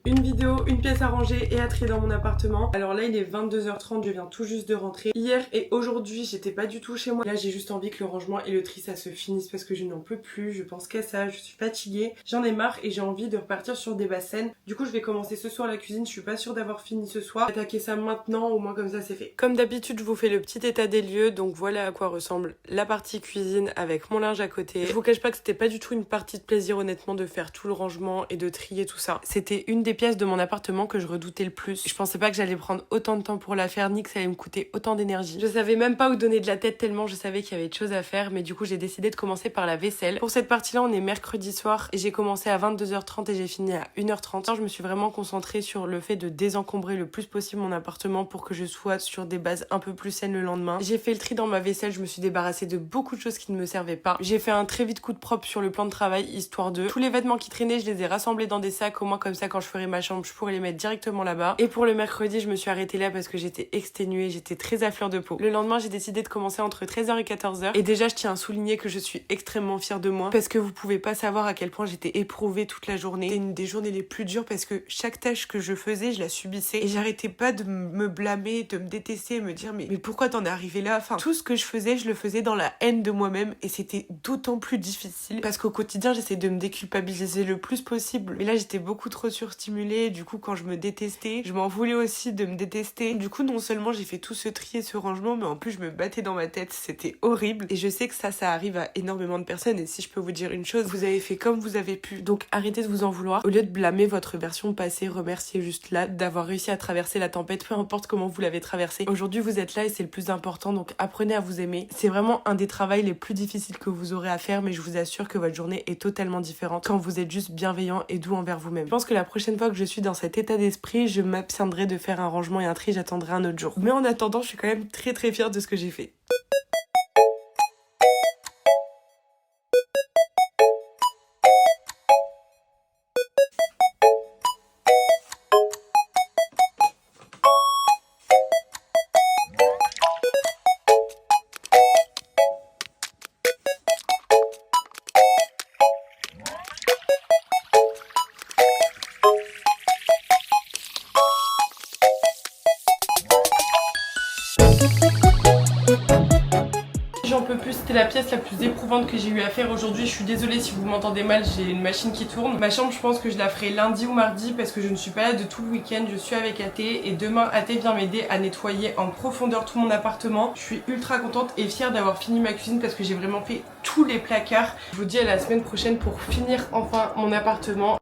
Une vidéo, une pièce à ranger et à trier dans mon appartement. Alors là il est 22h30, je viens tout juste de rentrer. Hier et aujourd'hui j'étais pas du tout chez moi. Là j'ai juste envie que le rangement et le tri ça se finisse parce que je n'en peux plus. Je pense qu'à ça, je suis fatiguée. J'en ai marre et j'ai envie de repartir sur des bassines. Du coup je vais commencer ce soir la cuisine. Je suis pas sûre d'avoir fini ce soir. Attaquer ça maintenant, au moins comme ça c'est fait. Comme d'habitude je vous fais le petit état des lieux. Donc voilà à quoi ressemble la partie cuisine avec mon linge à côté. Je vous cache pas que c'était pas du tout une partie de plaisir honnêtement de faire tout le rangement et de trier tout ça. C'était une des pièces de mon appartement que je redoutais le plus. Je pensais pas que j'allais prendre autant de temps pour la faire ni que ça allait me coûter autant d'énergie. Je savais même pas où donner de la tête tellement je savais qu'il y avait de choses à faire, mais du coup j'ai décidé de commencer par la vaisselle. Pour cette partie-là on est mercredi soir et j'ai commencé à 22h30 et j'ai fini à 1h30. Je me suis vraiment concentrée sur le fait de désencombrer le plus possible mon appartement pour que je sois sur des bases un peu plus saines le lendemain. J'ai fait le tri dans ma vaisselle, je me suis débarrassée de beaucoup de choses qui ne me servaient pas. J'ai fait un très vite coup de propre sur le plan de travail histoire de tous les vêtements qui traînaient, je les ai rassemblés dans des sacs, au moins comme ça quand je ferai ma chambre je pourrais les mettre directement là-bas. Et pour le mercredi, je me suis arrêtée là parce que j'étais exténuée, j'étais très à fleur de peau. Le lendemain, j'ai décidé de commencer entre 13h et 14h. Et déjà, je tiens à souligner que je suis extrêmement fière de moi parce que vous pouvez pas savoir à quel point j'étais éprouvée toute la journée. C'était une des journées les plus dures parce que chaque tâche que je faisais, je la subissais et j'arrêtais pas de me blâmer, de me détester, me dire mais pourquoi t'en es arrivée là? Enfin, tout ce que je le faisais dans la haine de moi-même et c'était d'autant plus difficile parce qu'au quotidien, j'essaie de me déculpabiliser le plus possible. Mais là, j'étais beaucoup trop surstimulée. Du coup, quand je me détestais, je m'en voulais aussi de me détester. Du coup, non seulement j'ai fait tout ce tri et ce rangement, mais en plus je me battais dans ma tête. C'était horrible. Et je sais que ça arrive à énormément de personnes. Et si je peux vous dire une chose, vous avez fait comme vous avez pu. Donc arrêtez de vous en vouloir. Au lieu de blâmer votre version passée, remerciez juste là d'avoir réussi à traverser la tempête, peu importe comment vous l'avez traversée. Aujourd'hui, vous êtes là et c'est le plus important. Donc apprenez à vous aimer. C'est vraiment un des travaux les plus difficiles que vous aurez à faire, mais je vous assure que votre journée est totalement différente quand vous êtes juste bienveillant et doux envers vous-même. Je pense que la prochaine fois que je suis dans cet état d'esprit, je m'abstiendrai de faire un rangement et un tri, j'attendrai un autre jour. Mais en attendant, je suis quand même très fière de ce que j'ai fait. J'en peux plus, c'était la pièce la plus éprouvante que j'ai eu à faire aujourd'hui. Je suis désolée si vous m'entendez mal, j'ai une machine qui tourne. Ma chambre, je pense que je la ferai lundi ou mardi parce que je ne suis pas là de tout le week-end. Je suis avec Athé et demain Athé vient m'aider à nettoyer en profondeur tout mon appartement. Je suis ultra contente et fière d'avoir fini ma cuisine parce que j'ai vraiment fait tous les placards. Je vous dis à la semaine prochaine pour finir enfin mon appartement.